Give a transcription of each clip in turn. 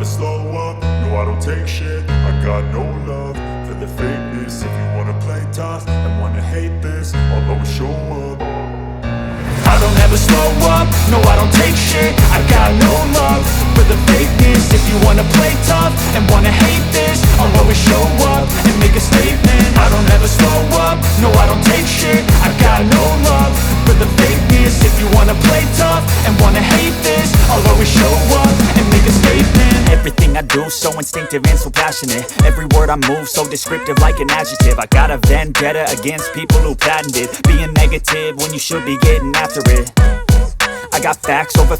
slow up, no I don't take shit. I got no love for the fakeness. If you wanna play tough and wanna hate this, I'll always show up. I don't ever slow up, no I don't take shit. I got no love for the fakeness. If you wanna play tough and wanna hate this, I'll always show up and make a statement. I don't ever slow up, no I don't take shit. I got no love for the fakeness. If you wanna play tough and wanna hate this, I'll always show up and make a statement. Everything I do so instinctive and so passionate. Every word I move so descriptive like an adjective. I got a vendetta against people who patented being negative when you should be getting after it. I got facts over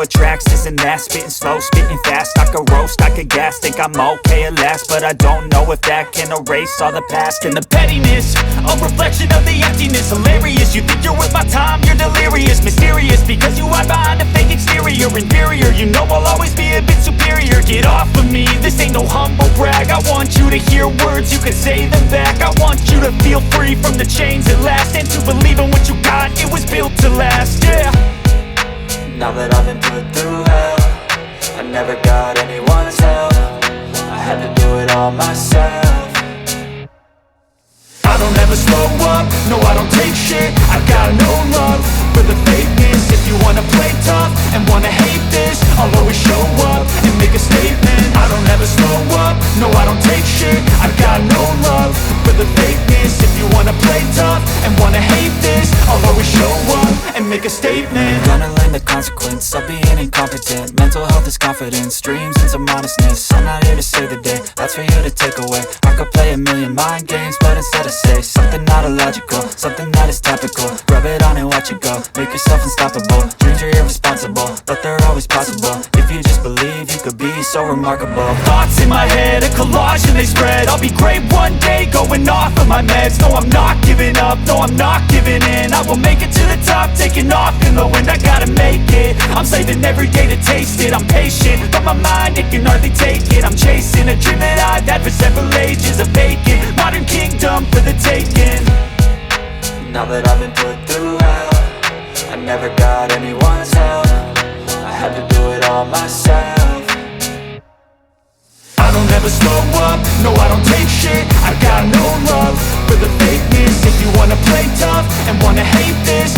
tracks, this and that. Spitting slow, spitting fast, I could roast, I could gas. Think I'm okay at last, but I don't know if that can erase all the past. And the pettiness, a reflection of the emptiness. Hilarious, you think you're worth my time, you're delirious. Mysterious, because you hide behind a fake exterior. Inferior, you know I'll always be a bit superior. Get off of me, this ain't no humble brag. I want you to hear words, you can say them back. I want you to feel free from the chains at last, and to believe in what you got, it was built to last, yeah. Now that I've been put through hell, I never got anyone's help. I had to do it all myself. I don't ever slow up, no I don't take shit. I got no love for the fakeness. If you wanna play tough and wanna hate this, I'll always show up and make a statement. I don't ever slow up, no I don't take shit. I got no love for the fakeness. If you wanna play tough and wanna hate this, I'll always show up and make a statement. Gonna learn the consequence of being incompetent. Mental health is confidence, dreams and some honestness. I'm not here to save the day, that's for you to take away. I could play a million mind games, but instead I say something not illogical, something that is topical. Rub it on and watch it go, make yourself unstoppable. Dreams are irresponsible, but they're always possible. If you just believe, you could be so remarkable. Thoughts in my head, a collage and they spread. I'll be great one day, going off of my meds. No, I'm not giving up, no, I'm not giving in. I will make it to the top, taking off in the wind. I gotta make it, I'm saving every day to taste it. I'm patient, but my mind, it can hardly take it. I'm chasing a dream that I've had for several ages. A vacant, modern kingdom for the taking. Now that I've been put through hell, I never got anyone's help. I had to do it all myself. I don't ever slow up, no I don't take shit. I got no love for the fakeness. If you wanna play tough and wanna hate this,